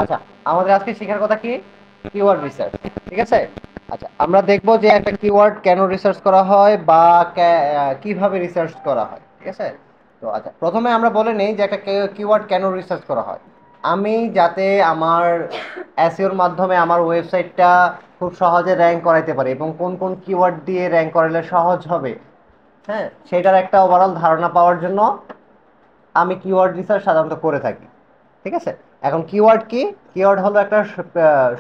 আচ্ছা, আমাদের আজকে শেখার কথা কি? Keyword research. ঠিক আছে? আচ্ছা, আমরা দেখব যে একটা কিওয়ার্ড কেন রিসার্চ করা হয় বা কিভাবে রিসার্চ করা হয়। ঠিক আছে? তো আচ্ছা, প্রথমে আমরা বলে নেই যে একটা কিওয়ার্ড কেন রিসার্চ করা হয়। আমি যাতে আমার এসইওর মাধ্যমে আমার ওয়েবসাইটটা খুব সহজে র্যাঙ্ক করাইতে পারি এবং কোন কোন কিওয়ার্ড দিয়ে র্যাঙ্ক করালে সহজ হবে, হ্যাঁ, সেটার একটা ওভারঅল ধারণা পাওয়ার জন্য আমি কিওয়ার্ড রিসার্চ সাধারণত করে থাকি। ঠিক আছে? এখন কিওয়ার্ড কি? কিওয়ার্ড হলো একটা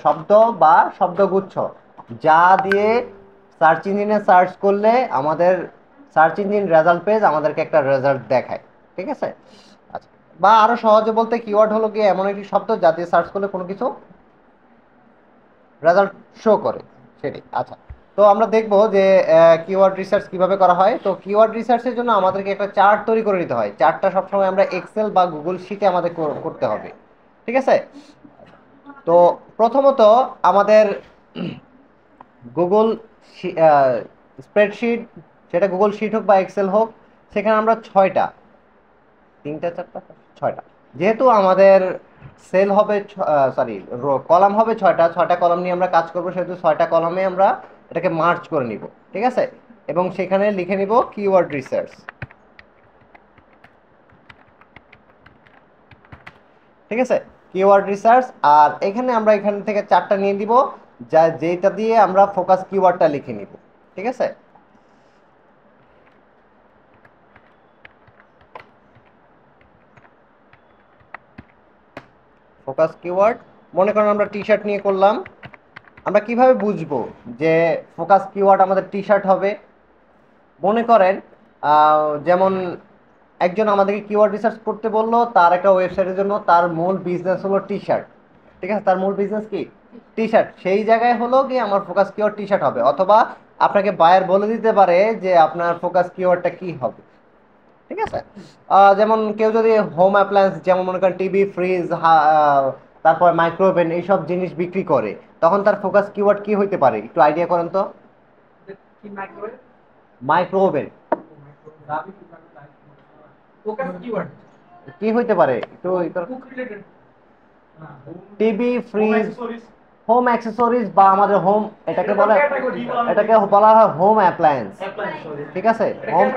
শব্দ বা শব্দগুচ্ছ যা দিয়ে সার্চ ইঞ্জিনে সার্চ করলে আমাদের সার্চ ইঞ্জিন রেজাল্ট পেজ আমাদেরকে একটা রেজাল্ট দেখায়। ঠিক আছে? আচ্ছা, বা আরো সহজে বলতে কিওয়ার্ড হলো কি এমন একটি শব্দ যা দিয়ে সার্চ করলে কোনো কিছু রেজাল্ট শো করে, সেটি। আচ্ছা, তো আমরা দেখবো যে কিওয়ার্ড রিসার্চ কিভাবে করা হয়। তো কিওয়ার্ড রিসার্চের জন্য আমাদেরকে একটা চার্ট তৈরি করে নিতে হয়। চার্টটা সবসময় আমরা এক্সেল বা গুগল শিটে আমাদের করতে হবে। ঠিক আছে? তো প্রথমত আমাদের গুগল স্প্রেডশিট, সেটা গুগল শিট হোক বা এক্সেল হোক, সেখানে আমরা ছয়টা, তিনটা চারটা ছয়টা, যেহেতু আমাদের সেল হবে, সরি, কলাম হবে ছয়টা, ছয়টা কলাম নিয়ে আমরা কাজ করবো, সেহেতু ছয়টা কলামে আমরা এটাকে মার্চ করে নিব। ঠিক আছে? এবং সেখানে লিখে নিব কিওয়ার্ড রিসার্চ। ঠিক আছে? Keyword research. আর এখানে আমরা এখান থেকে চারটা নিয়ে দিব, যা যেটা দিয়ে আমরা ফোকাস কিওয়ার্ডটা লিখে নিব। ঠিক আছে? ফোকাস কিওয়ার্ড, মনে করেন আমরা টি শার্ট নিয়ে করলাম। আমরা কিভাবে বুঝবো যে ফোকাস কিওয়ার্ড আমাদের টি শার্ট হবে? মনে করেন যেমন একজন আমাদেরকে কিওয়ার্ড রিসার্চ করতে বললো তার একটা ওয়েবসাইটের জন্য, তার মূল বিজনেস হলো টি শার্ট। ঠিক আছে? তার মূল বিজনেস কি? T shirt. সেই জায়গায় হলো কি আমার ফোকাস কিওয়ার্ড টি শার্ট হবে, অথবা আপনাকে বায়ার বলে দিতে পারে যে আপনার ফোকাস কিওয়ার্ডটা কি হবে। ঠিক আছে? যেমন কেউ যদি হোম অ্যাপ্লায়েন্স, যেমন মনে করেন টিভি, ফ্রিজ, তারপর মাইক্রোওভেন, এইসব জিনিস বিক্রি করে, তখন তার ফোকাস কিওয়ার্ড কি হইতে পারে? একটু আইডিয়া করেন তো। মাইক্রোওভেন কি হইতে পারে? একটু টিভি, ফ্রিজ, হোম অ্যাক্সেসরিজ বা আমাদের হোম, এটাকে বলে, এটাকে বলা হয় হোম অ্যাপ্লায়েন্স। ঠিক আছে? হোম,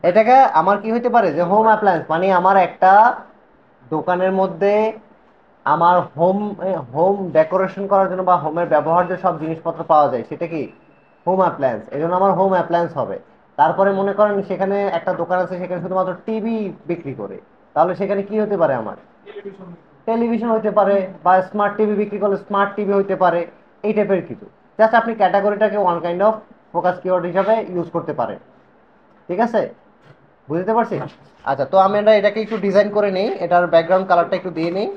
এটাকে আমার কি হইতে পারে যে হোম অ্যাপ্লায়েন্স মানে আমার একটা দোকানের মধ্যে আমার হোম হোম ডেকোরেশন করার জন্য বা হোমের ব্যবহার্য সব জিনিসপত্র পাওয়া যায়, সেটা কি? Home appliance. এই জন্য আমার হোম অ্যাপ্লায়েন্স হবে। তারপরে মনে করেন সেখানে একটা দোকান আছে, সেখানে শুধুমাত্র টিভি বিক্রি করে, তাহলে সেখানে কি হতে পারে আমার? টেলিভিশন হইতে পারে, বা স্মার্ট টিভি বিক্রি করলে স্মার্ট টিভি হইতে পারে। এই টাইপের কিছু। জাস্ট আপনি ক্যাটাগরিটাকে one kind of focus keyword হিসাবে ইউজ করতে পারেন। ঠিক আছে? বুঝতে পারছি? আচ্ছা, তো আমি এটাকে একটু ডিজাইন করে নেই, এটার ব্যাকগ্রাউন্ড কালারটা একটু দিয়ে নেই।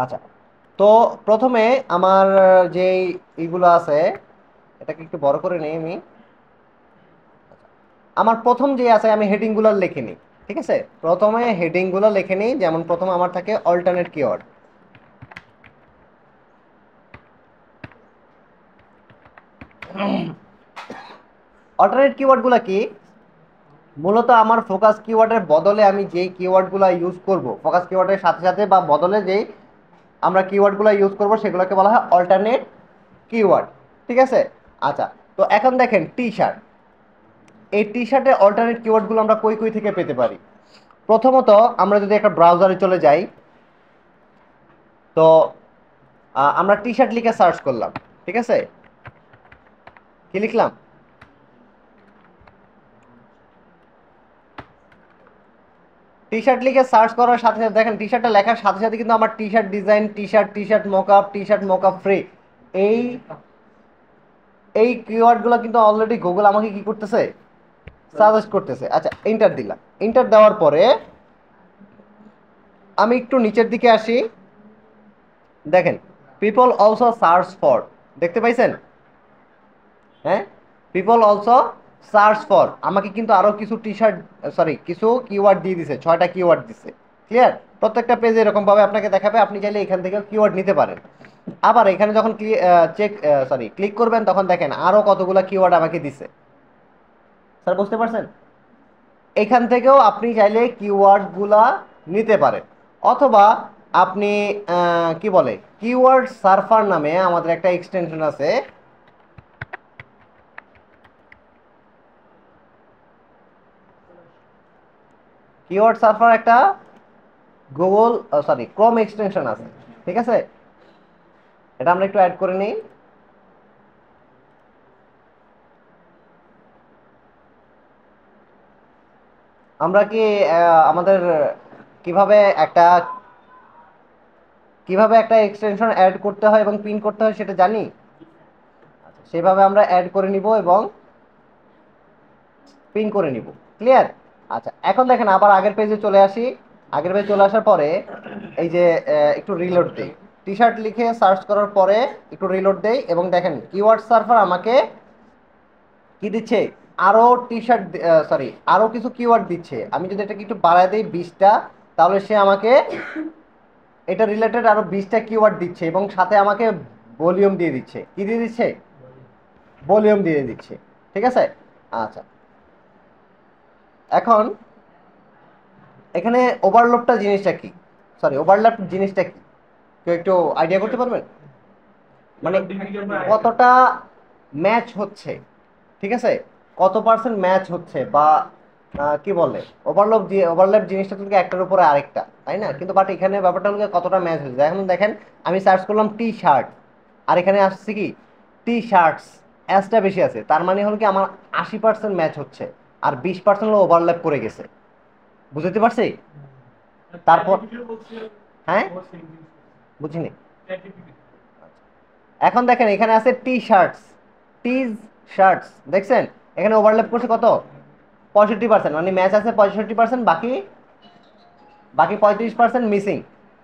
আচ্ছা, তো প্রথমে আমার যে এইগুলো আছে, এটাকে একটু বড় করে নেই আমি। আমার প্রথম যে আছে আমি হেডিং গুলো লিখে নিই। ঠিক আছে? প্রথমে হেডিং গুলো লিখে নিই। যেমন প্রথমে আমার থাকে অল্টারনেট কিওয়ার্ড। অল্টারনেট কিওয়ার্ড গুলা কি? মূলত আমার ফোকাস কিওয়ার্ডের বদলে আমি যেই কিওয়ার্ডগুলো ইউজ করব, ফোকাস কিওয়ার্ডের সাথে সাথে বা বদলে যেই আমরা কিওয়ার্ডগুলো ইউজ করব, সেগুলোকে বলা হয় অল্টারনেট কিওয়ার্ড। ঠিক আছে? আচ্ছা, তো এখন দেখেন টি শার্ট। এই টি শার্টের অল্টারনেট কিওয়ার্ডগুলো আমরা কই কই থেকে পেতে পারি? প্রথমত আমরা যদি একটা ব্রাউজারে চলে যাই, তো আমরা টি শার্ট লিখে সার্চ করলাম। ঠিক আছে? কি লিখলাম? টি শার্ট লিখে সার্চ করার সাথে সাথে দেখেন টি শার্টটা লেখার সাথে সাথে কিন্তু আমার T shirt design, T shirt mockup, T shirt mockup free, এই এই কিওয়ার্ডগুলো কিন্তু অলরেডি গুগল আমাকে কি করতেছে? সাজেস্ট করতেছে। আচ্ছা, এন্টার দিলাম। এন্টার দেওয়ার পরে আমি একটু নিচের দিকে আসি। দেখেন পিপল অলসো সার্চ ফর, দেখতে পাইছেন? হ্যাঁ, পিপল অলসো সার্চ ফর আমাকে কিন্তু আরো কিছু টি শার্ট, সরি কিছু কিওয়ার্ড দিয়ে দিছে, 6টা কিওয়ার্ড দিছে। ক্লিয়ার? প্রত্যেকটা পেজে এরকম ভাবে আপনাকে দেখাবে, আপনি চাইলে এখান থেকে কিওয়ার্ড নিতে পারেন। আবার এখানে যখন চেক সরি ক্লিক করবেন তখন দেখেন আরো কতগুলা কিওয়ার্ড আমাকে দিছে। স্যার বুঝতে পারছেন? এখান থেকেও আপনি চাইলে কিওয়ার্ড গুলা নিতে পারেন, অথবা আপনি কি বলে কিওয়ার্ড সার্ফার নামে আমাদের একটা এক্সটেনশন আছে। কিওয়ার্ড সার্ফার একটা গুগল সরি ক্রোম এক্সটেনশন আছে, ঠিক আছে? এটা আমরা একটু অ্যাড করে নিই। আমরা কি আমাদের কিভাবে একটা কিভাবে একটা এক্সটেনশন অ্যাড করতে হয় এবং পিন করতে হয় সেটা জানি। আচ্ছা, সেভাবে আমরা অ্যাড করে নিব এবং পিন করে নিব। ক্লিয়ার? আচ্ছা, এখন দেখেন আবার আগের পেজে চলে আসি। আগের পেজে চলে আসার পরে এই যে একটু রিলোড দেই, টি শার্ট লিখে সার্চ করার পরে একটু রিলোড দেই এবং দেখেন কিওয়ার্ড সার্ভার আমাকে কি দিচ্ছে, আরো টি শার্ট সরি আরো কিছু কিওয়ার্ড দিচ্ছে। আমি যদি এটাকে একটু বাড়ায় দিই 20টা, তাহলে সে আমাকে এটা রিলেটেড আরো 20টা কিওয়ার্ড দিচ্ছে এবং সাথে আমাকে ভলিউম দিয়ে দিচ্ছে। কি দিয়ে দিচ্ছে? ভলিউম দিয়ে দিচ্ছে। ঠিক আছে? আচ্ছা, এখন এখানে ওভারলোডটা জিনিসটা কি, সরি ওভারল্যাপ জিনিসটা কি, কেউ একটু আইডিয়া করতে পারবেন? মানে কতটা ম্যাচ হচ্ছে, ঠিক আছে, কত পার্সেন্ট ম্যাচ হচ্ছে, বা কি বলে ওভারল্যাপ জিনিসটা তো একটার উপরে আরেকটা, তাই না? কিন্তু বাট এখানে ব্যাপারটা হলো কতটা ম্যাচ হচ্ছে। এখন দেখেন আমি সার্চ করলাম টি শার্ট, আর এখানে আসছে কি টি শার্টস, অ্যাসটা বেশি আছে, তার মানে হলো কি আমার 80% ম্যাচ হচ্ছে, আর 20% হলো ওভারল্যাপ করে গেছে। বুঝতে পারছি? তারপর হ্যাঁ বুঝিনি। এখন দেখেন এখানে আছে টি শার্টস, টিজ শার্টস, দেখছেন এখানে ওভারল্যাপ করছে কত, 65%, মানে ম্যাচ আছে 65%, বাকি বাকি 35% মিসিং,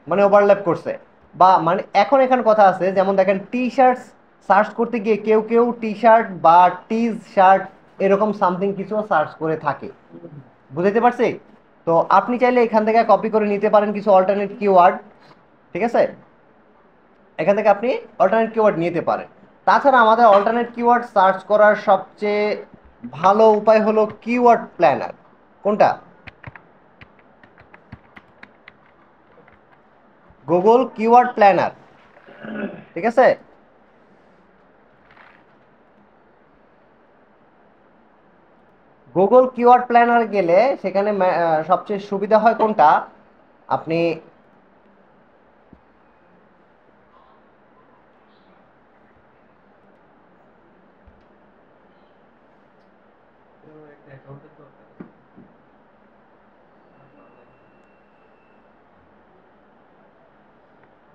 মানে ওভারল্যাপ করছে। বা মানে এখন এখানে কথা আছে, যেমন দেখেন টি শার্টস সার্চ করতে গিয়ে কেউ কেউ টি শার্ট বা টিজ শার্ট এরকম সামথিং কিছু সার্চ করে থাকে। বুঝতে পারছি? তো আপনি চাইলে এখান থেকে কপি করে নিতে পারেন কিছু অল্টারনেট কিওয়ার্ড, ঠিক আছে? এখান থেকে আপনি অল্টারনেট কিওয়ার্ড নিতে পারেন। তাছাড়া আমাদের অল্টারনেট কিওয়ার্ড সার্চ করার সবচেয়ে ভালো উপায় হলো কিওয়ার্ড প্ল্যানার। কোনটা? গুগল কিওয়ার্ড প্ল্যানার, ঠিক আছে? গুগল কিওয়ার্ড প্ল্যানার গেলে সেখানে সবচেয়ে সুবিধা হয় কোনটা, আপনি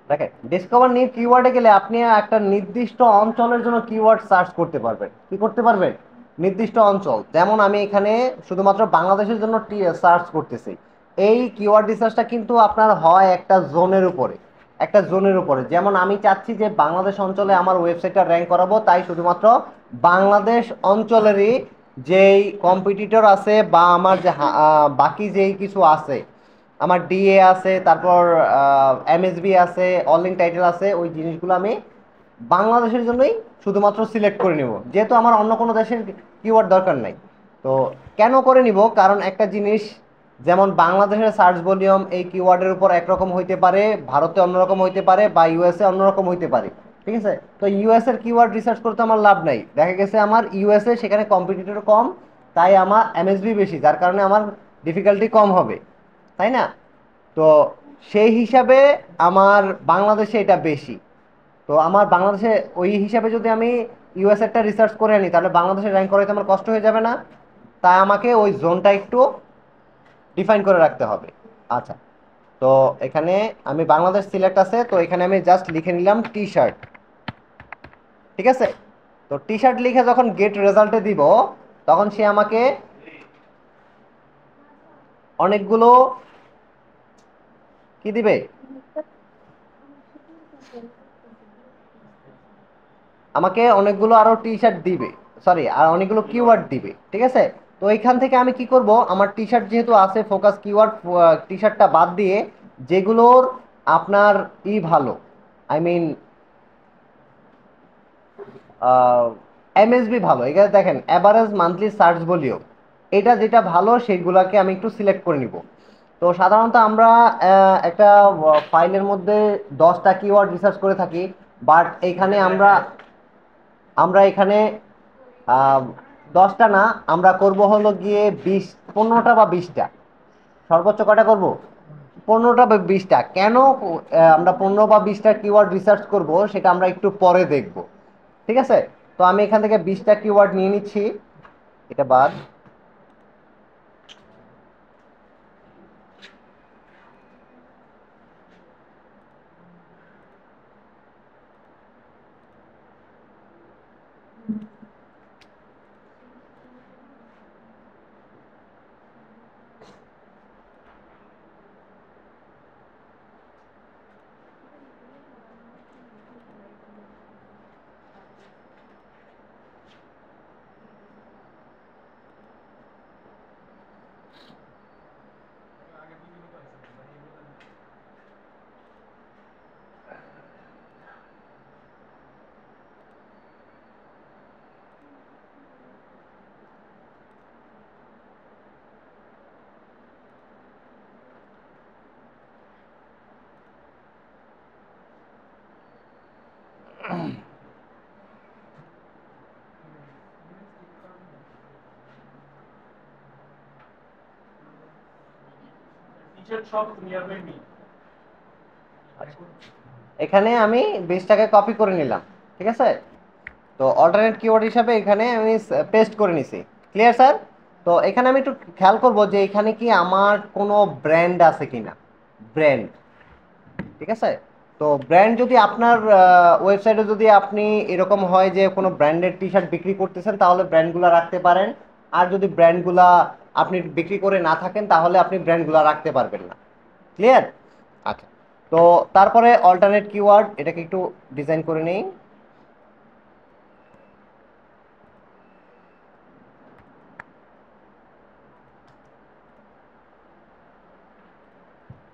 দেখেন ডিসকভার নিউ কিওয়ার্ডে গেলে আপনি একটা নির্দিষ্ট অঞ্চলের জন্য কিওয়ার্ড সার্চ করতে পারবেন। কি করতে পারবেন? নির্দিষ্ট অঞ্চল। যেমন আমি এখানে শুধুমাত্র বাংলাদেশের জন্য সার্চ করতেছি, এই কিওয়ার্ড রিসার্চটা কিন্তু আপনার হয় একটা জোনের উপরে, একটা জোনের উপরে। যেমন আমি চাচ্ছি যে বাংলাদেশ অঞ্চলে আমার ওয়েবসাইটটা র্যাঙ্ক করাবো, তাই শুধুমাত্র বাংলাদেশ অঞ্চলেরই যেই কম্পিটিটর আছে বা আমার যে বাকি যেই কিছু আছে, আমার ডিএ আছে, তারপর এমএসবি আছে, অনলাইন টাইটেল আছে, ওই জিনিসগুলো আমি বাংলাদেশের জন্যই শুধুমাত্র সিলেক্ট করে নিব, যেহেতু আমার অন্য কোনো দেশের কিওয়ার্ড দরকার নাই। তো কেন করে নিব, কারণ একটা জিনিস, যেমন বাংলাদেশের সার্চ ভলিউম এই কিওয়ার্ডের উপর একরকম হইতে পারে, ভারতে অন্যরকম হইতে পারে, বা ইউএসএ অন্যরকম হইতে পারে, ঠিক আছে? তো ইউএস এর কিওয়ার্ড রিসার্চ করতে আমার লাভ নাই, দেখা গেছে আমার ইউএসএ সেখানে কম্পিটিটর কম, তাই আমার এমএসবি বেশি, যার কারণে আমার ডিফিকাল্টি কম হবে, তাই না? তো সেই হিসাবে আমার বাংলাদেশে এটা বেশি। তো আমার বাংলাদেশে ওই হিসাবে যদি আমি ইউএস একটা রিসার্চ করে আনি, তাহলে বাংলাদেশে র্যাঙ্ক করাইতে আমার কষ্ট হয়ে যাবে না? তাই আমাকে ওই জোনটা একটু ডিফাইন করে রাখতে হবে। আচ্ছা, তো এখানে আমি বাংলাদেশ সিলেক্ট আছে, তো এখানে আমি জাস্ট লিখে নিলাম টি শার্ট, ঠিক আছে? তো টি শার্ট লিখে যখন গেট রেজাল্টে দিব, তখন সে আমাকে অনেকগুলো কি দিবে, আমাকে অনেকগুলো আরো টি শার্ট দিবে। সরি আর অনেকগুলো কিওয়ার্ড দিবে, ঠিক আছে। তো এইখান থেকে আমি কি করব, আমার টি শার্ট যেহেতু আছে ফোকাস কিওয়ার্ড, টি শার্টটা বাদ দিয়ে যেগুলোর আপনার ভালো, আই মিন এমএসবি ভালো, এখানে দেখেন অ্যাভারেজ মান্থলি সার্চ ভলিউম, এটা যেটা ভালো সেগুলাকে আমি একটু সিলেক্ট করে নিব। তো সাধারণত আমরা একটা ফাইলের মধ্যে 10টা কিওয়ার্ড রিসার্চ করে থাকি, বাট এখানে আমরা আমরা এখানে 10টা না, আমরা করব হলো গিয়ে 15টা বা 20টা, সর্বোচ্চ কয়টা করব, 15টা বা 20টা। কেন আমরা 15 বা 20টা কিওয়ার্ড রিসার্চ করব সেটা আমরা একটু পরে দেখব, ঠিক আছে। তো আমি এখান থেকে 20টা কিওয়ার্ড নিয়ে নিচ্ছি, এটা বাদ। এখানে আমি 20টাকে কপি করে নিলাম, ঠিক আছে। তো অল্টারনেট কিওয়ার্ড হিসাবে এখানে আমি পেস্ট করে নিছি। Clear sir? তো এখানে আমি একটু খেয়াল করব যে এখানে কি আমার কোনো ব্র্যান্ড আছে কিনা, ব্র্যান্ড, ঠিক আছে। তো ব্র্যান্ড যদি আপনার ওয়েবসাইটে যদি আপনি এরকম হয় যে কোনো ব্র্যান্ডের টি শার্ট বিক্রি করতেছেন তাহলে ব্র্যান্ডগুলো রাখতে পারেন, আর যদি ব্র্যান্ডগুলা আপনি বিক্রি করে না থাকেন তাহলে আপনি ব্র্যান্ডগুলো রাখতে পারবেন না। ক্লিয়ার? আচ্ছা, তো তারপরে অল্টারনেট কিওয়ার্ড, এটাকে একটু ডিজাইন করে নেই।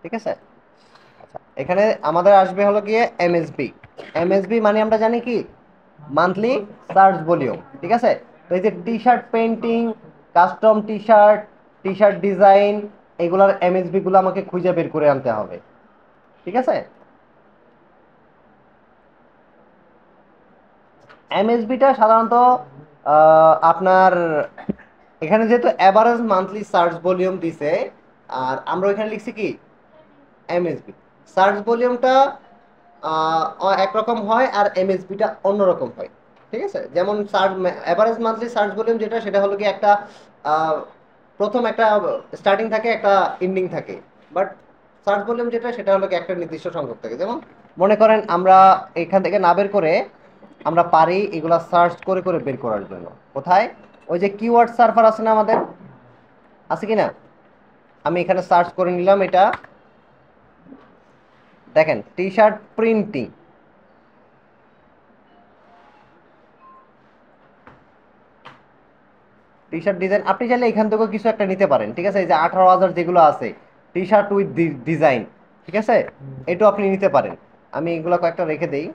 ঠিক আছে। আচ্ছা, এখানে আমাদের আসবে হলো গিয়ে এমএসবি। এমএসবি মানে আমরা জানি কি, মান্থলি সার্চ ভলিউম, ঠিক আছে। তো এই যে T shirt painting, custom T shirt, T shirt design, এগুলার এমএসবি গুলো আমাকে খুঁজে বের করে আনতে হবে, ঠিক আছে। এমএসবিটা সাধারণত আপনার এখানে যেহেতু অ্যাভারেজ মান্থলি সার্চ ভলিউম দিছে, আর আমরা ওইখানে লিখছি কি এমএসবি, সার্চ ভলিউমটা একরকম হয় আর এমএসবিটা অন্যরকম হয়, ঠিক আছে। যেমন search average monthly search volume যেটা, সেটা হলো কি একটা আহ, প্রথম একটা স্টার্টিং থাকে, একটা এন্ডিং থাকে, বাট সার্চ ভলিউম যেটা সেটা হলো কি একটা নির্দিষ্ট সংখ্যক থাকে। যেমন মনে করেন আমরা এখান থেকে না বের করে আমরা পারি এগুলা সার্চ করে করে বের করার জন্য কোথায়, ওই যে কিওয়ার্ড সার্ভার আছে না আমাদের, আছে কি না। আমি এখানে সার্চ করে নিলাম, এটা দেখেন T shirt printing, T shirt design, আপনি চাইলে এখান থেকেও কিছু একটা নিতে পারেন, ঠিক আছে। এই যে 18,000 যেগুলো আছে টি শার্ট উইথ ডিজাইন, ঠিক আছে, এটাও আপনি নিতে পারেন। আমি এগুলো কয়েকটা রেখে দেই।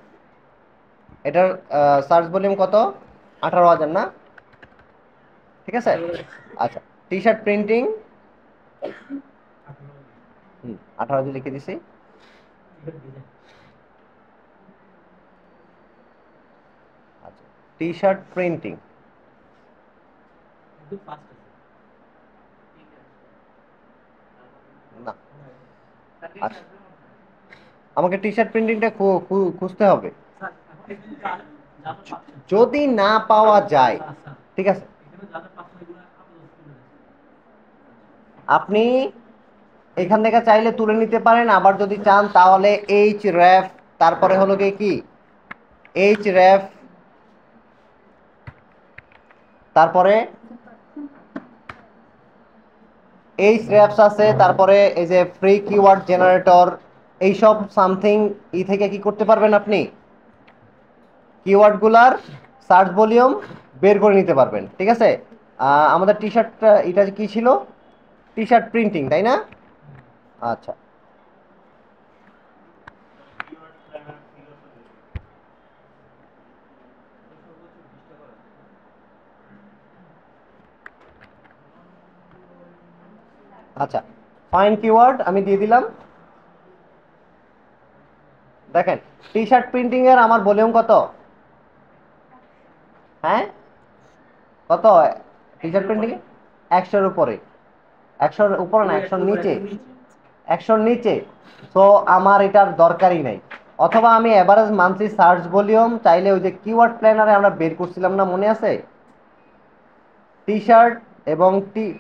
এটার সার্চ ভলিউম কত, 18,000 না, ঠিক আছে। আচ্ছা, টি শার্ট প্রিন্টিং, 18,000 লিখে দিছি। আচ্ছা, টি শার্ট প্রিন্টিং, না, আচ্ছা, আমাকে টি শার্ট প্রিন্টিংটা খুঁজতে হবে। যদি না পাওয়া যায়, ঠিক আছে, আপনি এখান থেকে চাইলে তুলে নিতে পারেন, আবার যদি চান তাহলে এইচ র্যাফ, তারপরে হলো গিয়ে কি এইচ র্যাফ, তারপরে এইচ র্যাপস আছে, তারপরে এই যে ফ্রি কিওয়ার্ড জেনারেটর, এইসব সামথিং থেকে কি করতে পারবেন আপনি, কিওয়ার্ডগুলার সার্চ ভলিউম বের করে নিতে পারবেন। ঠিক আছে, আমাদের টি শার্টটা এটা কি ছিল, টি শার্ট প্রিন্টিং, তাই না? আচ্ছা আচ্ছা, ফাইন কিওয়ার্ড আমি দিয়ে দিলাম। দেখেন টি শার্ট প্রিন্টিং এর আমার ভলিউম কত, হ্যাঁ কত, টি শার্ট প্রিন্টিং 100-র উপরে, 100-র উপরে না, 100-র নিচে, 100-র নিচে। তো আমার এটার দরকারই নাই। অথবা আমি এভারেজ মান্থলি সার্চ ভলিউম চাইলে ওই যে কিওয়ার্ড প্ল্যানারে আমরা বের করছিলাম না, মনে আছে? টি শার্ট এবং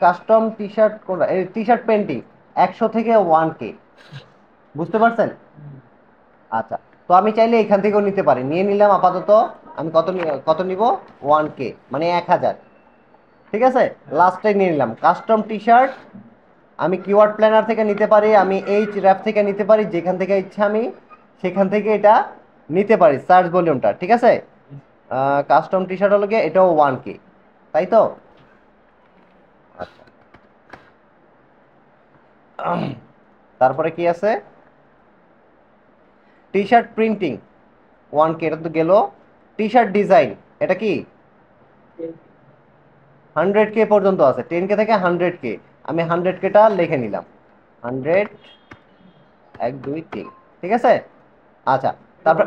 কাস্টম টি শার্ট কোনটা, এই টি শার্ট পেন্টিং 100 থেকে 1K, বুঝতে পারছেন? আচ্ছা, তো আমি চাইলে এখান থেকেও নিতে পারি, নিয়ে নিলাম আপাতত। আমি কত নিব, 1K মানে 1000। ঠিক আছে, লাস্টে নিয়ে নিলাম কাস্টম টি শার্ট। আমি কিওয়ার্ড প্ল্যানার থেকে নিতে পারি, আমি এইচ র্যাপ থেকে নিতে পারি, যেখান থেকে ইচ্ছা আমি সেখান থেকে এটা নিতে পারি সার্চ ভলিউমটা। ঠিক আছে, কাস্টম টি শার্ট হলো গিয়ে এটাও 1K, তাই তো? আচ্ছা, তারপরে কি আছে, টি শার্ট প্রিন্টিং 1K, এটা তো গেল। টি শার্ট ডিজাইন এটা কি 100K পর্যন্ত আছে, 10K থেকে 100K। আমি 100Kটা লিখে নিলাম, 100, 1 2 3। ঠিক আছে, আচ্ছা। তারপর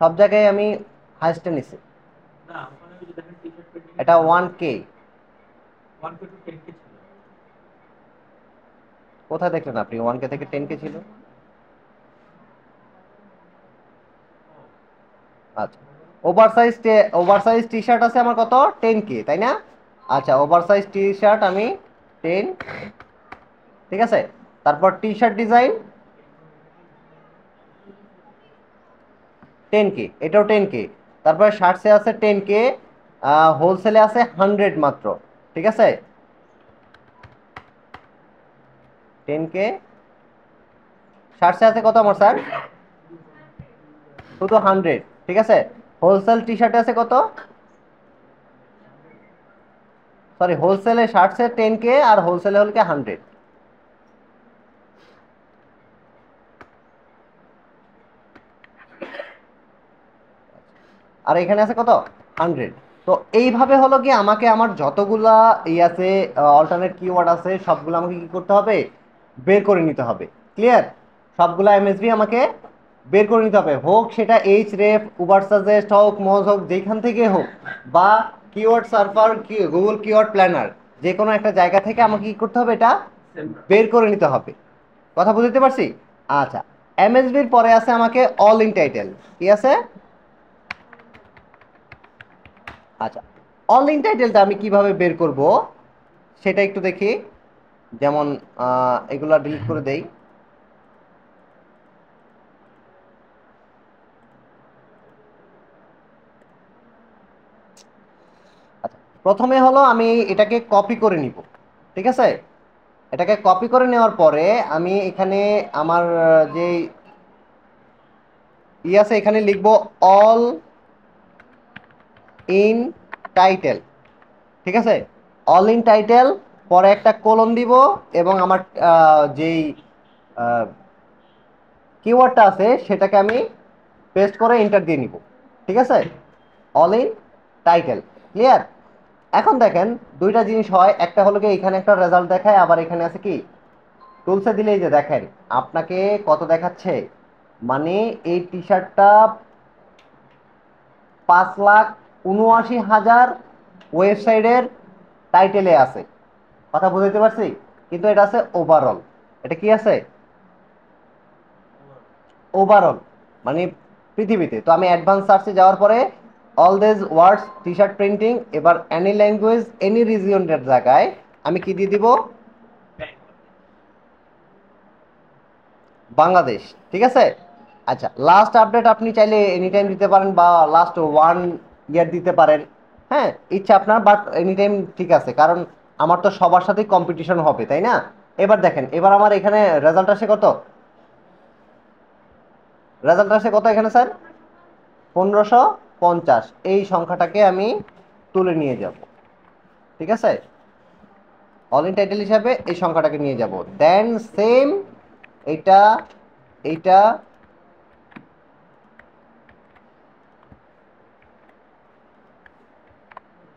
সব জায়গায় আমি হাইস্টে নিছি, এটা 1K। কোথায় দেখলেন আপনি 1K থেকে 10K ছিল? আচ্ছা, ওভারসাইজ টি শার্ট আছে আমার কত, 10K, তাই না? আচ্ছা, ওভারসাইজ টি শার্ট আমি 10। ঠিক আছে, তারপর টি শার্ট ডিজাইন 10K, এটাও 10K। তারপরে শার্টসে আছে 10K, হোলসেলে আছে 100 মাত্র। ঠিক আছে, 10K শার্টসে আছে কত আমার স্যার, শুধু 100। ঠিক আছে, হোলসেল টি শার্টে আছে কত, সরি হোলসেলে শার্টসে 10K আর হোলসেলে হল কি 100। আর এখানে আছে কত, 100। তো এইভাবে হলো কি আমাকে আমার যতগুলা আছে অল্টারনেট কিওয়ার্ড আছে সবগুলো আমাকে কি করতে হবে, বের করে নিতে হবে। ক্লিয়ার? সবগুলা এমএসবি আমাকে বের করে নিতে হবে, হোক সেটা এইচ রেফ, উবার সাজেস্ট হোক, মোজ হোক, যেখান থেকে হোক, বা keyword server, Google keyword planner, যে কোনো একটা জায়গা থেকে আমাকে কি করতে হবে, এটা বের করে নিতে হবে। কথা বুঝতে পারছি? আচ্ছা, এমএসবির পরে আছে আমাকে অল ইন টাইটেল। কি আছে? আচ্ছা, অল ইন টাইটেলটা আমি কিভাবে বের করব সেটা একটু দেখি। যেমন এগুলা ডিলিট করে দেই। আচ্ছা, প্রথমে হলো আমি এটাকে কপি করে নিব। ঠিক আছে, এটাকে কপি করে নেওয়ার পরে আমি এখানে আমার যে আছে এখানে লিখব অল ইন টাইটেল। ঠিক আছে, অল ইন টাইটেল, পরে একটা কোলন দিব, এবং আমার যেই কিওয়ার্ডটা আছে সেটাকে আমি পেস্ট করে এন্টার দিয়ে নিব। ঠিক আছে, অল ইন টাইটেল। ক্লিয়ার? এখন দেখেন দুইটা জিনিস হয়, একটা হলো কি এখানে একটা রেজাল্ট দেখায়, আবার এখানে আছে কি টুলসে দিলে এই যে দেখেন আপনাকে কত দেখাচ্ছে, মানে এই টি শার্টটা 5,79,000 ওয়েবসাইটের টাইটেলে আছে। কথা বুঝতে পারছি? কিন্তু এটা আছে ওভারঅল। এটা কি আছে, ওভারঅল মানে পৃথিবীতে। তো আমি অ্যাডভান্স সার্চে যাওয়ার পরে all this words T shirt printing, এবার এনি ল্যাঙ্গুয়েজ এনি রিজিয়নের জায়গায় আমি কি দিয়ে দিব, বাংলাদেশ। ঠিক আছে, আচ্ছা, লাস্ট আপডেট আপনি চাইলে এনি টাইম দিতে পারেন বা লাস্ট 1 ইয়ার দিতে পারেন, হ্যাঁ ইচ্ছা আপনার, বাট এনি টাইম ঠিক আছে, কারণ আমার তো সবার সাথেই কম্পিটিশন হবে, তাই না? এবার দেখেন, এবার আমার এখানে রেজাল্ট আসে কত, রেজাল্ট আসে কত এখানে স্যার, 1550 এই সংখ্যাটাকে আমি তুলে নিয়ে যাব, ঠিক আছে? অল ইন টাইটেল হিসাবে এই সংখ্যাটাকে নিয়ে যাব, দেন সেম এটা এইটা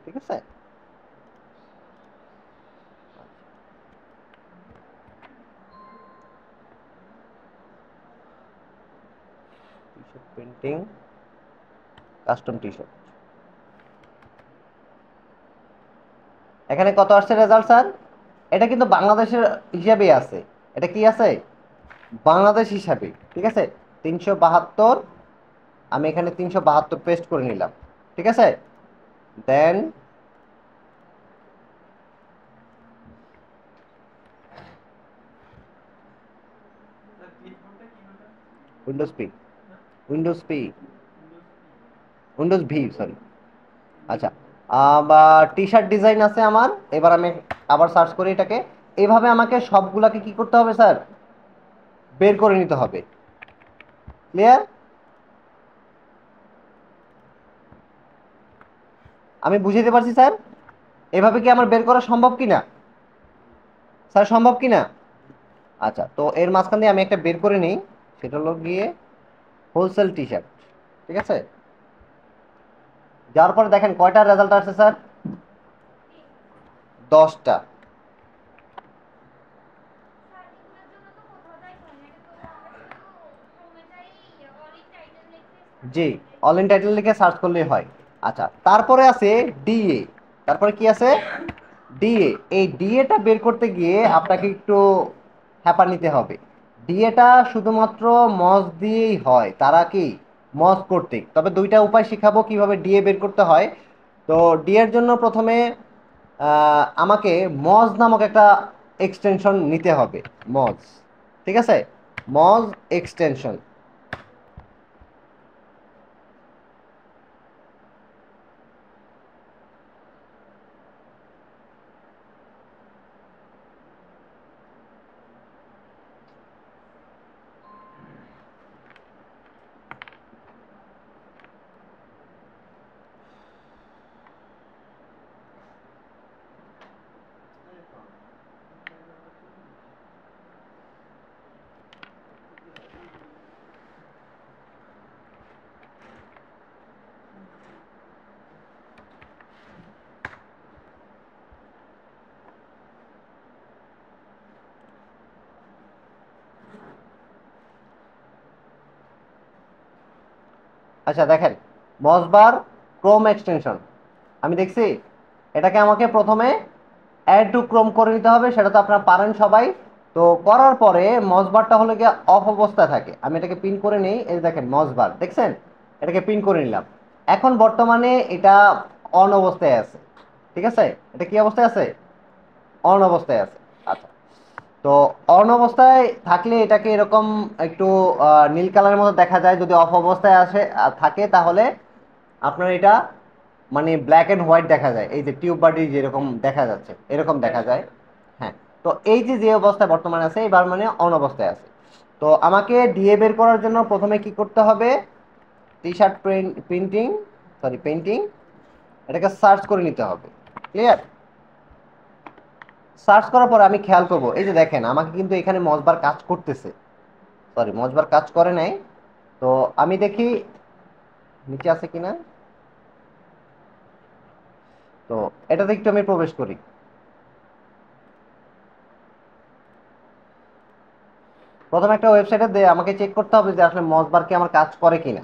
ঠিক আছে। প্রিন্টিং কাস্টম টি শার্ট, এখানে কত আসছে রেজাল্ট স্যার? এটা কিন্তু বাংলাদেশের হিসাবেই আছে, এটা কি আছে? বাংলাদেশ হিসাবে, ঠিক আছে। 372, আমি এখানে 372 পেস্ট করে নিলাম, ঠিক আছে। Then Windows P, Windows P, Windows V, sorry. আচ্ছা, বা টি শার্ট ডিজাইন আছে আমার। এবার আমি আবার সার্চ করি এটাকে। এভাবে আমাকে সবগুলাকে কি করতে হবে স্যার? বের করে নিতে হবে। ক্লিয়ার? আমি বুঝাতে পারছি স্যার? এভাবে কি আমার বের করা সম্ভব কিনা স্যার? সম্ভব কিনা? আচ্ছা, তো এর মাঝখান দিয়ে আমি একটা বের করে নিই, সেটা হলো গিয়ে হোলসেল টি শার্ট, ঠিক আছে। যাওয়ার পরে দেখেন কয়টা রেজাল্ট আসছে স্যার? 10টা। জি, অল ইন টাইটেল লিখে সার্চ করলেই হয়। আচ্ছা, তারপরে আছে ডিএ। তারপরে কি আছে? ডিএ। এই ডিএটা বের করতে গিয়ে আপনাকে একটু হ্যাপা নিতে হবে। ডিএটা শুধুমাত্র মজ দিয়েই হয়, তারা কি মজ করতে। তবে দুইটা উপায় শিখাবো কিভাবে ডিএ বের করতে হয়। তো ডি এর জন্য প্রথমে আমাকে মজ নামক একটা এক্সটেনশন নিতে হবে, মজ, ঠিক আছে। মজ এক্সটেনশন। আচ্ছা দেখেন, মজবার ক্রোম এক্সটেনশন আমি দেখছি। এটাকে আমাকে প্রথমে অ্যাড টু ক্রোম করে নিতে হবে, সেটা তো আপনারা পারেন সবাই। তো করার পরে মজবারটা হলো গিয়ে অফ অবস্থায় থাকে। আমি এটাকে পিন করে নিই, এই দেখেন মজবার দেখছেন, এটাকে পিন করে নিলাম। এখন বর্তমানে এটা অন অবস্থায় আছে, ঠিক আছে। এটা কি অবস্থায় আছে? অন অবস্থায় আছে। আচ্ছা, তো অন অবস্থায় থাকলে এটাকে এরকম একটু নীল কালারের মতো দেখা যায়। যদি অফ অবস্থায় আসে থাকে তাহলে আপনার এটা মানে ব্ল্যাক এন্ড হোয়াইট দেখা যায়, এই যে টিউব বাডি যেরকম দেখা যাচ্ছে এরকম দেখা যায়। হ্যাঁ, তো এই যে যে অবস্থায় বর্তমানে আছে এবার মানে অন অবস্থায় আছে। তো আমাকে ডিএ বের করার জন্য প্রথমে কি করতে হবে? T shirt printing, sorry painting, এটাকে সার্চ করে নিতে হবে। ক্লিয়ার? সার্চ করার পর আমি খেয়াল করব, এই যে দেখেন আমাকে কিন্তু এখানে মজবার কাজ করতেছে। সরি, মজবার কাজ করে নাই। তো আমি দেখি নিচে আছে কিনা। তো এটাতে একটু আমি প্রবেশ করি। প্রথম একটা ওয়েবসাইটে আমাকে চেক করতে হবে যে আসলে মজবার কি আমার কাজ করে কিনা।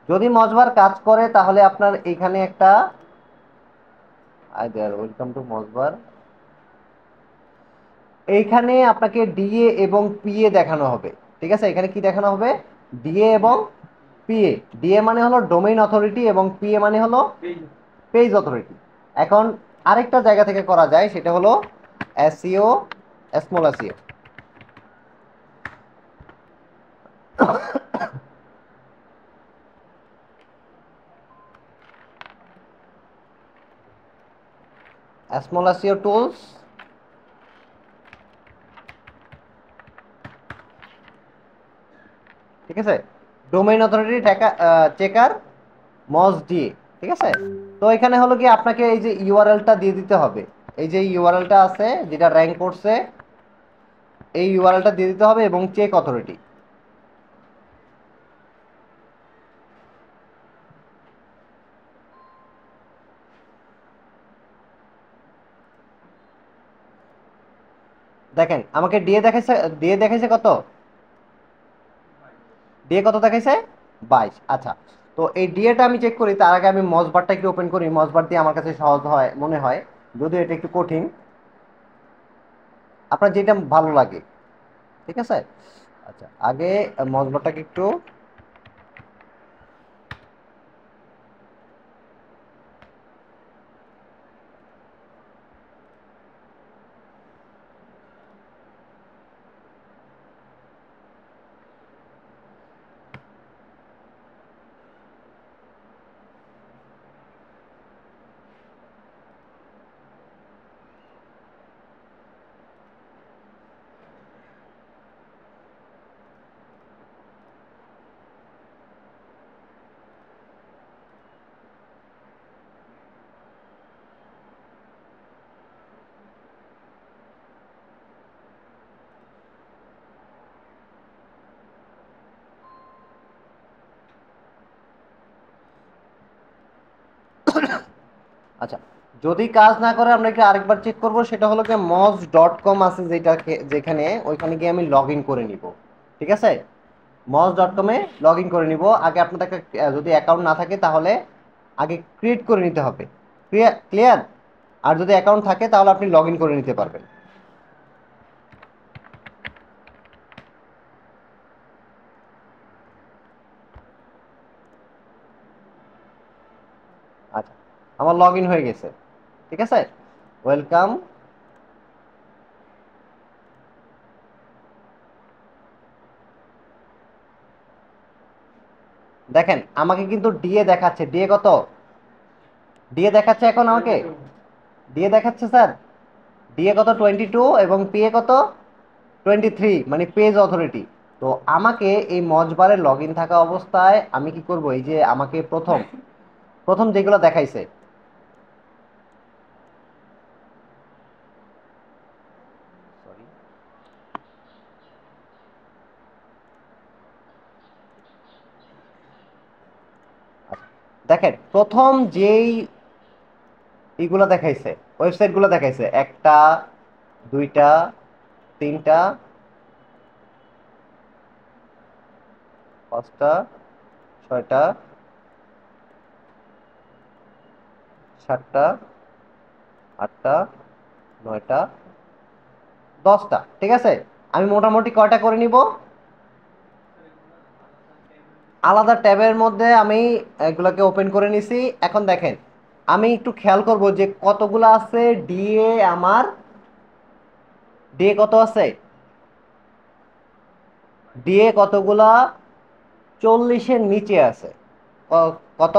যদি মজবার কাজ করে তাহলে আপনার এখানে একটা আই দেয়ার ওয়েলকাম টু মজবার, এইখানে আপনাকে ডিএ এবং পিএ দেখানো হবে, ঠিক আছে। এখানে কি দেখানো হবে? ডিএ এবং পিএ। ডিএ মানে হলো ডোমেইন অথরিটি এবং পিএ মানে হলো পেজ অথরিটি। এখন আরেকটা জায়গা থেকে করা যায়, সেটা হলো SEO, small SEO. Small SEO tools, আছে, ডোমেইন অথরিটি চেকার মজ ডিএ, ঠিক আছে। তো এখানে হলো কি আপনাকে এই যে ইউআরএলটা দিয়ে দিতে হবে, এই যে ইউআরএলটা আছে যেটা র্যাঙ্ক করছে, এই ইউআরএলটা দিয়ে দিতে হবে এবং চেক অথরিটি। দেখেন আমাকে ডিএ দেখাইছে কত, ডিএ কত দেখাইছে 22। আচ্ছা, তো এই ডিএটা আমি চেক করি তার আগে আমি মজবারটা একটু ওপেন করি, মজবার দিয়ে আমার কাছে সহজ হয় মনে হয়, যদিও এটা একটু কঠিন, আপনার যেটা ভালো লাগে, ঠিক আছে। আচ্ছা, আগে মজবারটাকে একটু, আচ্ছা যদি কাজ না করে আমরা একটু আরেকবার চেক করব, সেটা হলো কি moj.com আছে যেটা, যেখানে ওইখানে গিয়ে আমি লগ ইন করে নিব, ঠিক আছে। moj.com এ লগ ইন করে নিব। আগে আপনাদের একটা যদি অ্যাকাউন্ট না থাকে তাহলে আগে ক্রিয়েট করে নিতে হবে, ক্লিয়ার। আর যদি অ্যাকাউন্ট থাকে তাহলে আপনি লগ ইন করে নিতে পারবেন। আচ্ছা, আমার লগ ইন হয়ে গেছে, ঠিক আছে, ওয়েলকাম। দেখেন আমাকে কিন্তু ডিএ দেখাচ্ছে, ডিএ কত, ডিএ দেখাচ্ছে এখন আমাকে, ডিএ দেখাচ্ছে স্যার, ডিএ কত 22 এবং পিএ কত 23, মানে পেজ অথরিটি। তো আমাকে এই মজবারে লগ ইন থাকা অবস্থায় আমি কি করব, এই যে আমাকে প্রথম প্রথম যেগুলো দেখাইছে, সরি, দেখেন প্রথম যেই এইগুলো দেখাইছে, ওয়েবসাইটগুলো দেখাইছে, একটা, দুইটা, তিনটা, পাঁচটা, ছয়টা, সাতটা, আটটা, নয়টা, 10টা, ঠিক আছে। আমি মোটামুটি কয়টা করে নিব, আলাদা ট্যাবের মধ্যে আমি এগুলোকে ওপেন করে নিছি। এখন দেখেন আমি একটু খেয়াল করব যে কতগুলো আছে ডিএ, আমার ডিএ কত আছে, ডিএ কতগুলা 40-এর নিচে আছে, কত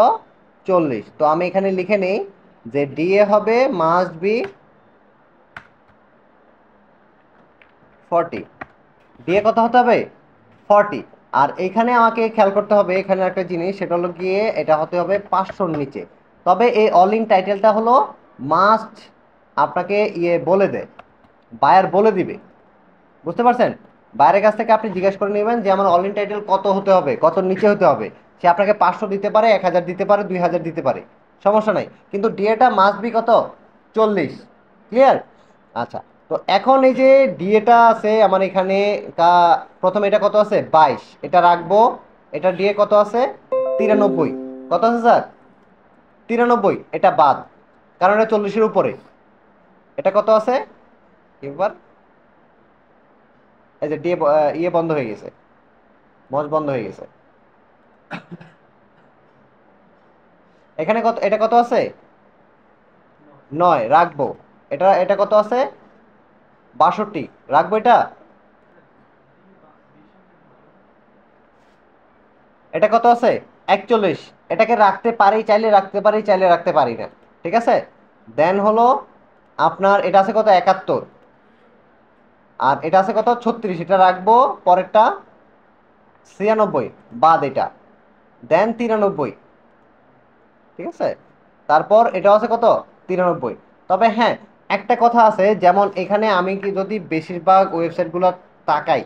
40। তো আমি এখানে লিখে নেই যে ডিএ হবে মাস্ট বি 40, ডিএ কত হতে হবে 40। আর এখানে আমাকে খেয়াল করতে হবে এখানে একটা জিনিস, সেটা হলো গিয়ে এটা হতে হবে 500-র নিচে। তবে এই অল ইন টাইটেলটা হলো মাস্ট, আপনাকে বলে দেয়, বায়ার বলে দিবে, বুঝতে পারছেন। বাইরের কাছ থেকে আপনি জিজ্ঞেস করে নেবেন যে আমার অল ইন টাইটেল কত হতে হবে, কত নিচে হতে হবে। সে আপনাকে 500 দিতে পারে, 1000 দিতে পারে, 2000 দিতে পারে, সমস্যা নাই। কিন্তু ডিএটা মাস্ট বি কত 40, ক্লিয়ার। আচ্ছা, তো এখন এই যে ডিএটা আছে আমার এখানে, প্রথমে এটা কত আছে 22, এটা রাখবো। এটা ডিএ কত আছে 93, কত আছে স্যার 93, এটা বাদ, কারণ এটা 40-এর উপরে। এটা কত আছে একবার, এই যে ডিএ বন্ধ হয়ে গেছে, মজ বন্ধ হয়ে গেছে। এখানে কত, এটা কত আছে 9, রাখবো। এটা এটা কত আছে 62, রাখবো এটা। এটা কত আছে 41, এটাকে রাখতে পারি, চাইলে রাখতে পারি, চাইলে রাখতে পারি না, ঠিক আছে। দেন হলো আপনার এটা আছে কত 71, আর এটা আছে কত 36, এটা রাখবো। পরেরটা 96 বাদ এটা, দেন 93, ঠিক আছে। তারপর এটা আছে কত, 93। তবে হ্যাঁ, একটা কথা আছে, যেমন এখানে আমি কি যদি বেশিরভাগ ওয়েবসাইটগুলো তাকাই,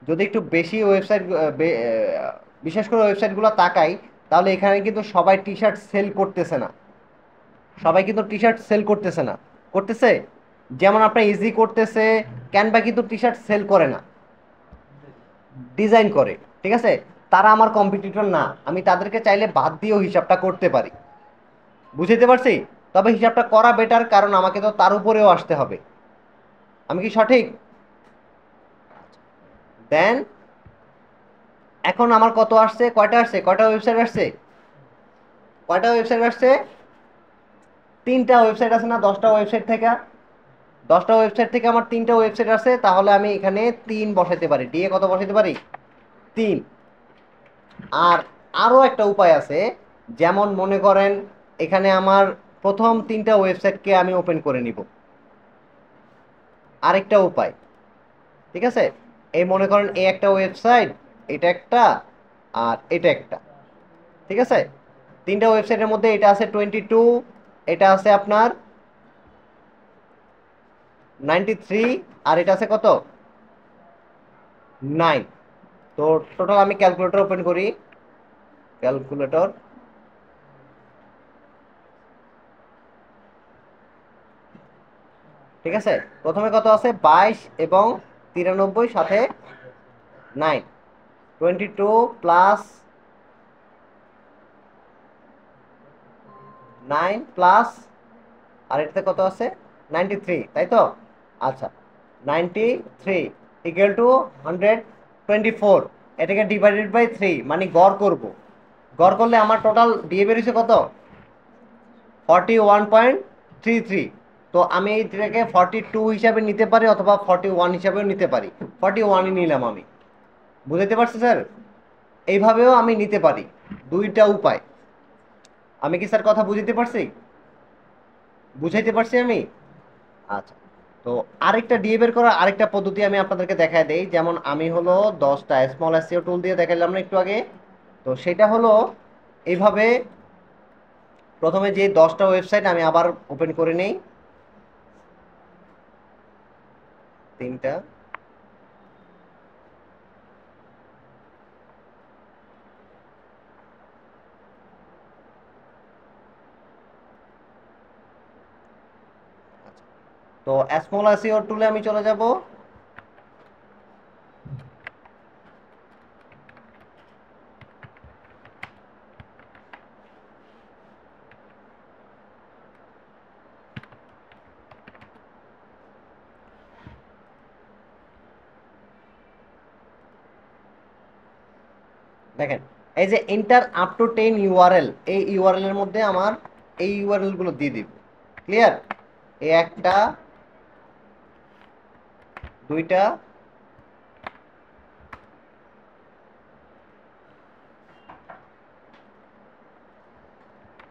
যদি একটু বেশি ওয়েবসাইট বিশেষ করে ওয়েবসাইটগুলো তাকাই, তাহলে এখানে কিন্তু সবাই টি শার্ট সেল করতেছে না, সবাই কিন্তু টি শার্ট সেল করতেছে না, করতেছে। যেমন আপনার ইজি করতেছে, ক্যানভা কিন্তু টি শার্ট সেল করে না, ডিজাইন করে, ঠিক আছে। তারা আমার কম্পিটিটর না, আমি তাদেরকে চাইলে বাদ দিয়েও হিসাবটা করতে পারি, বুঝতে পারছি। তবে হিসাবটা করা বেটার, কারণ আমাকে তো তার উপরেও আসতে হবে। আমি কি সঠিক? দেন এখন আমার কত আসছে, কয়টা আসছে, কয়টা ওয়েবসাইট আসছে, কয়টা ওয়েবসাইট আসছে? 3টা ওয়েবসাইট আছে না 10টা ওয়েবসাইট থেকে? 10টা ওয়েবসাইট থেকে আমার 3টা ওয়েবসাইট আছে, তাহলে আমি এখানে 3 বসাতে পারি, ডিএ কত বসাতে পারি, 3। আর আরো একটা উপায় আছে, যেমন মনে করেন এখানে আমার প্রথম 3টা ওয়েবসাইটকে আমি ওপেন করে নিব, আরেকটা উপায়, ঠিক আছে। এই মনে করেন এই একটা ওয়েবসাইট, এটা একটা, আর এটা একটা, ঠিক আছে। 3টা ওয়েবসাইটের মধ্যে এটা আছে 22, এটা আছে আপনার 93, আর এটা আছে কত, 9। তো টোটাল আমি ক্যালকুলেটর ওপেন করি, ক্যালকুলেটর, ঠিক আছে। প্রথমে কত আছে, 22 এবং 93 সাথে 9, 22 প্লাস 9 প্লাস, আর এটাতে কত আছে, 93, তাই তো। আচ্ছা, 93 ইকুয়াল টু 124, এটাকে ডিভাইডেড বাই 3, মানে গড় করব। গড় করলে আমার টোটাল দিয়ে বেরিয়েছে কত, 41.33। তো আমি এইটাকে 42 হিসাবে নিতে পারি, অথবা 41 হিসাবেও নিতে পারি, 41ই নিলাম আমি, বুঝতে পারছি স্যার। এইভাবেও আমি নিতে পারি, দুইটা উপায়। আমি কি স্যার কথা বুঝতে পারছি, বুঝাইতে পারছি আমি? আচ্ছা, তো আরেকটা ডিএ বের করার আরেকটা পদ্ধতি আমি আপনাদেরকে দেখায় দেই। যেমন আমি হলো 10টা স্মল এসইও টুল দিয়ে দেখাইলাম না একটু আগে, তো সেটা হলো এইভাবে। প্রথমে যে 10টা ওয়েবসাইট আমি আবার ওপেন করে নেই, 3টা, তো স্মল এসইও টুলে আমি চলে যাব। দেখেন, এই যে এন্টার আপ টু 10 ইউআরএল, এই ইউআরএল এর মধ্যে আমার এই ইউআরএল গুলো দিয়ে দিব, ক্লিয়ার। এই একটা, দুইটা,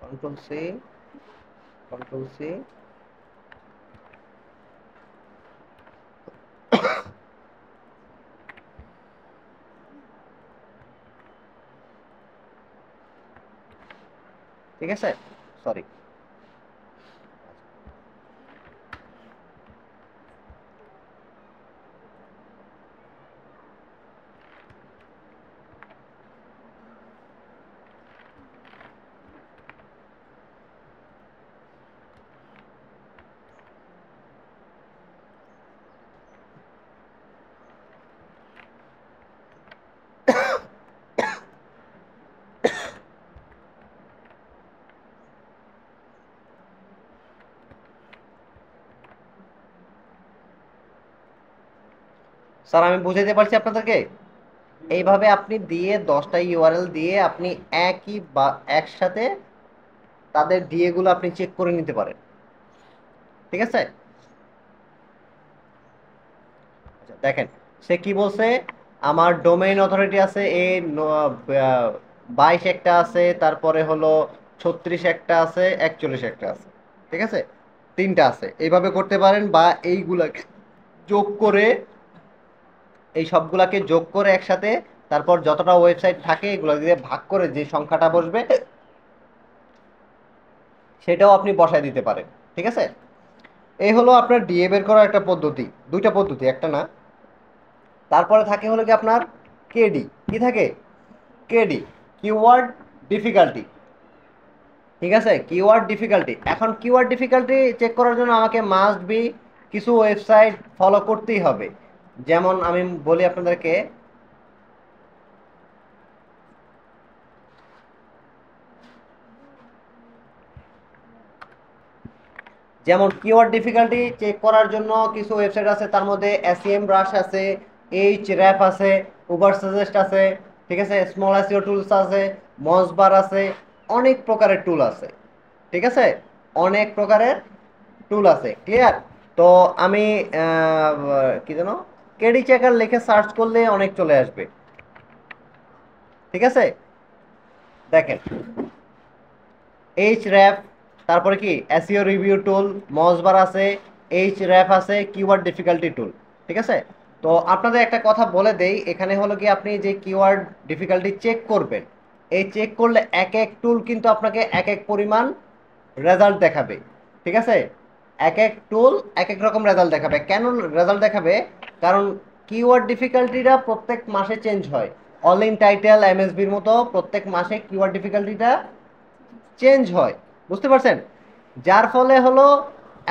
কন্ট্রোল সি, কন্ট্রোল সি, ঠিক আছে, সরি। স্যার আমি বুঝাইতে পারছি আপনাদেরকে। এইভাবে আপনি দিয়ে 10টা ইউআরএল দিয়ে আপনি একই বা একসাথে তাদের ডিএ গুলো আপনি চেক করে নিতে পারেন, ঠিক আছে। আচ্ছা, দেখেন সে কি বলছে, আমার ডোমেইন অথরিটি আছে এ 22 একটা আছে, তারপরে হলো 36 একটা আছে, 41 একটা আছে, ঠিক আছে, 3টা আছে। এইভাবে করতে পারেন, বা এইগুলাকে যোগ করে এই সবগুলাকে যোগ করে একসাথে, তারপর যতটা ওয়েবসাইট থাকে এগুলো দিয়ে ভাগ করে যে সংখ্যাটা বসবে সেটাও আপনি বসায় দিতে পারেন। ঠিক আছে, এই হলো আপনার ডিএ বের করার একটা পদ্ধতি, দুইটা পদ্ধতি, একটা না। তারপরে থাকে হলো কি আপনার কেডি। কি থাকে? KD, keyword difficulty. ঠিক আছে, কিওয়ার্ড ডিফিকাল্টি। এখন কিওয়ার্ড ডিফিকাল্টি চেক করার জন্য আমাকে মাস্ট বি কিছু ওয়েবসাইট ফলো করতেই হবে। যেমন আমি বলি আপনাদেরকে, যেমন কিওয়ার্ড ডিফিকাল্টি চেক করার জন্য কিছু ওয়েবসাইট আছে, তার মধ্যে এসইএম ব্রাশ আছে, এইচ র্যাপ আছে, উবার সাজেস্ট আছে, ঠিক আছে, স্মল এসইও টুলস আছে, মজবার আছে, অনেক প্রকারের টুল আছে। ঠিক আছে, অনেক প্রকারের টুল আছে। ক্লিয়ার? তো আমি কি যেন, কেডি চেকার লিখে সার্চ করলে অনেক চলে আসবে। ঠিক আছে, দেখেন এইচ র্যাপ, তারপরে কি এসইও রিভিউ টুল, মজবার আছে, এইচ র্যাপ আছে, কিওয়ার্ড ডিফিকাল্টি টুল। ঠিক আছে, তো আপনাদের একটা কথা বলে দেই, এখানে হলো কি আপনি যে কিওয়ার্ড ডিফিকাল্টি চেক করবেন, এই চেক করলে এক এক টুল কিন্তু আপনাকে এক এক পরিমাণ রেজাল্ট দেখাবে। ঠিক আছে, এক এক টুল এক এক রকম রেজাল্ট দেখাবে। কেন রেজাল্ট দেখাবে? কারণ কিওয়ার্ড ডিফিকাল্টিটা প্রত্যেক মাসে চেঞ্জ হয়। অল ইন টাইটেল, এমএসবির মতো প্রত্যেক মাসে কিওয়ার্ড ডিফিকাল্টিটা চেঞ্জ হয়। বুঝতে পারছেন? যার ফলে হলো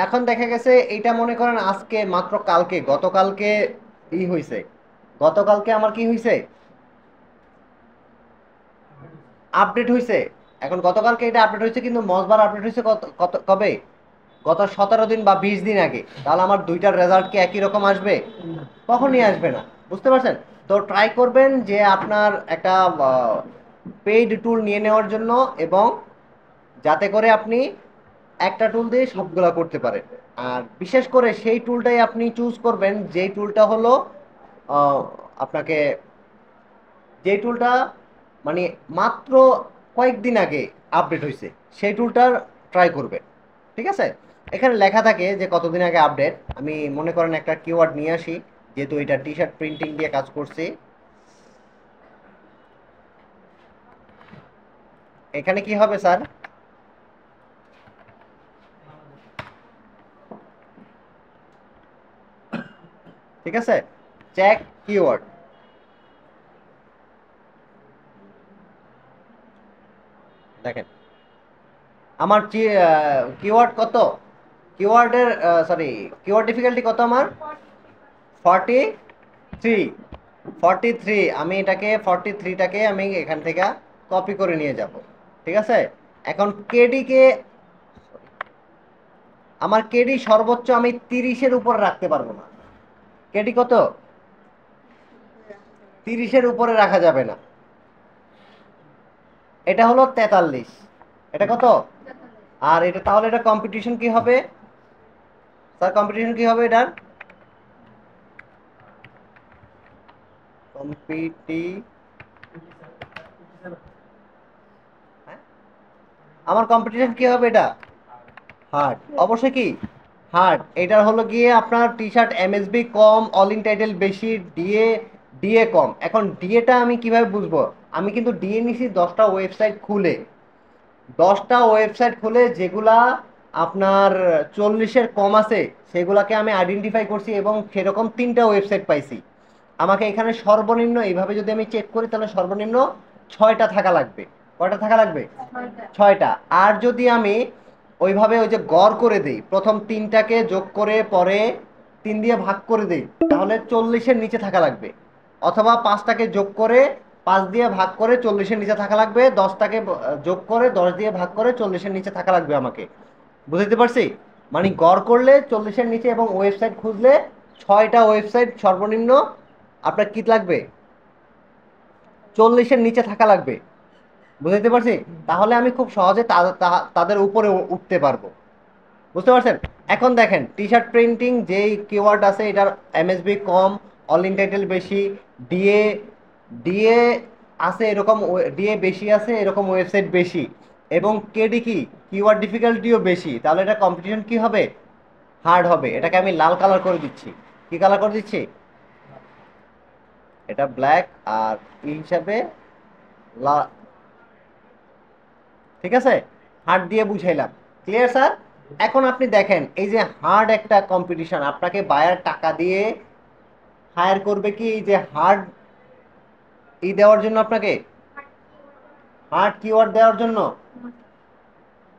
এখন দেখা গেছে এইটা মনে করেন আজকে মাত্র কালকে, গতকালকে ই হইছে, গতকালকে আমার কি হইছে, আপডেট হইছে। এখন গতকালকে এটা আপডেট হয়েছে, কিন্তু মজবার আপডেট হয়েছে কবে? গত 17 দিন বা 20 দিন আগে। তাহলে আমার দুইটার রেজাল্ট কি একই রকম আসবে? কখনই আসবে না। বুঝতে পারছেন? তো ট্রাই করবেন যে আপনার একটা পেইড টুল নিয়ে নেওয়ার জন্য, এবং যাতে করে আপনি একটা টুল দিয়ে সবগুলা করতে পারেন। আর বিশেষ করে সেই টুলটাই আপনি চুজ করবেন যেই টুলটা হলো আহ, আপনাকে, যেই টুলটা মানে মাত্র কয়েকদিন আগে আপডেট হয়েছে সেই টুলটার ট্রাই করবেন। ঠিক আছে, এখানে লেখা থাকে যে কতদিন আগে আপডেট। আমি মনে করেন একটা কিওয়ার্ড নিয়ে আসি, যেহেতু এটা টি শার্ট প্রিন্টিং দিয়ে কাজ করছি। এখানে কি হবে স্যার? ঠিক আছে, চেক কিওয়ার্ড। দেখেন আমার কিওয়ার্ড কত, কিওয়ার্ডের সরি, কিওয়ার্ড ডিফিকাল্টি কত আমার? 43। 43, আমি এটাকে 43টাকে আমি এখান থেকে কপি করে নিয়ে যাব। ঠিক আছে, এখন কেডি কে, আমার কেডি সর্বোচ্চ আমি 30-এর উপরে রাখতে পারবো না। কেডি কত? 30-এর উপরে রাখা যাবে না। এটা হলো 43। এটা কত? আর এটা তাহলে এটা কম্পিটিশন কি হবে স্যার? কম্পিটিশন কি হবে এটার? কম্পিটি, হ্যাঁ, আমার কম্পিটিশন কি হবে এটা? হার্ড, অবশ্যই কি হার্ড। এটার হলো গিয়ে আপনার T shirt MSB com, all in title বেশি, ডিএ ডিএ কম। এখন ডিএটা আমি কিভাবে বুঝবো? আমি কিন্তু ডিএ নিছি 10টা ওয়েবসাইট খুলে, 10টা ওয়েবসাইট খুলে যেগুলা আপনার 40-এর কম আছে সেগুলাকে আমি আইডেন্টিফাই করছি, এবং সেরকম 3টা ওয়েবসাইট পাইছি। আমাকে এখানে সর্বনিম্ন এইভাবে যদি আমি চেক করি তাহলে সর্বনিম্ন 6টা থাকা লাগবে। কয়টা থাকা লাগবে? 6টা। আর যদি আমি ওইভাবে ওই যে গড় করে দিই, প্রথম 3টাকে যোগ করে পরে 3 দিয়ে ভাগ করে দিই, তাহলে 40-এর নিচে থাকা লাগবে। অথবা 5টাকে যোগ করে 5 দিয়ে ভাগ করে 40-এর নিচে থাকা লাগবে, 10টাকে যোগ করে 10 দিয়ে ভাগ করে 40-এর নিচে থাকা লাগবে আমাকে। বুঝতে পারছি? মানে গড় করলে 40-এর নিচে, এবং ওয়েবসাইট খুঁজলে 6টা ওয়েবসাইট সর্বনিম্ন আপনার কি লাগবে? 40-এর নিচে থাকা লাগবে। বুঝতে পারছি? তাহলে আমি খুব সহজে তাদের উপরে উঠতে পারবো। বুঝতে পারছেন? এখন দেখেন টি শার্ট প্রিন্টিং যেই কিওয়ার্ড আছে এটার MSB com, all in title বেশি, ডিএ ডিএ আছে এরকম, ডিএ বেশি আছে এরকম ওয়েবসাইট বেশি, এবং কেডি কি কিওয়ার্ড ডিফিকাল্টিও বেশি। তাহলে এটা কম্পিটিশন কি হবে? হার্ড হবে। এটাকে আমি লাল কালার করে দিচ্ছি। কি কালার করে দিচ্ছি? এটা ব্ল্যাক আর ই হিসাবে লা, ঠিক আছে, হার্ড দিয়ে বুঝাইলাম। Clear sir? এখন আপনি দেখেন এই যে হার্ড একটা কম্পিটিশন, আপনাকে বায়ার টাকা দিয়ে হায়ার করবে কি এই যে হার্ড ই দেওয়ার জন্য, আপনাকে হার্ড কিওয়ার্ড দেওয়ার জন্য?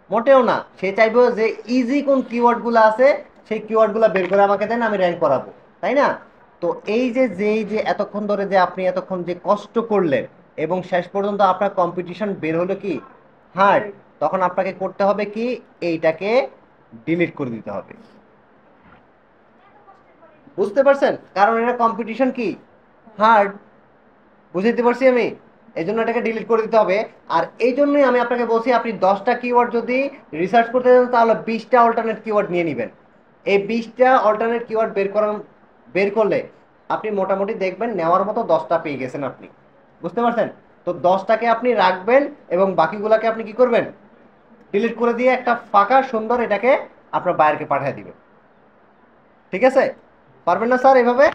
মোটেও না। সে চাইবে যে ইজি কোন কিওয়ার্ড গুলো আছে সেই কিওয়ার্ড গুলো বের করে আমাকে দেন, আমি র্যাঙ্ক করাবো, তাই না? তো এই যে যেই যে এতক্ষণ ধরে যে আপনি এতক্ষণ যে কষ্ট করলেন এবং শেষ পর্যন্ত আপনার কম্পিটিশন বের হলো কি হার্ড, তখন আপনাকে করতে হবে কি এইটাকে ডিলিট করে দিতে হবে। বুঝতে পারছেন? কারণ এটা কম্পিটিশন কি হার্ড, বুঝতে পারছি আমি, এই জন্য এটাকে ডিলিট করে দিতে হবে। আর এই জন্যই আমি আপনাকে বলছি আপনি 10টা কিওয়ার্ড যদি রিসার্চ করতে চান তাহলে 20টা অল্টারনেট কিওয়ার্ড নিয়ে নেবেন। এই 20টা অল্টারনেট কিওয়ার্ড বের করলে আপনি মোটামুটি দেখবেন নেওয়ার মতো 10টা পেয়ে গেছেন আপনি। বুঝতে পারছেন? তো 10টাকে আপনি রাখবেন এবং বাকিগুলোকে আপনি কি করবেন, ডিলিট করে দিয়ে একটা ফাঁকা সুন্দর এটাকে আপনার বায়ারকে পাঠিয়ে দিবেন। ঠিক আছে? পারবেন না স্যার এভাবে?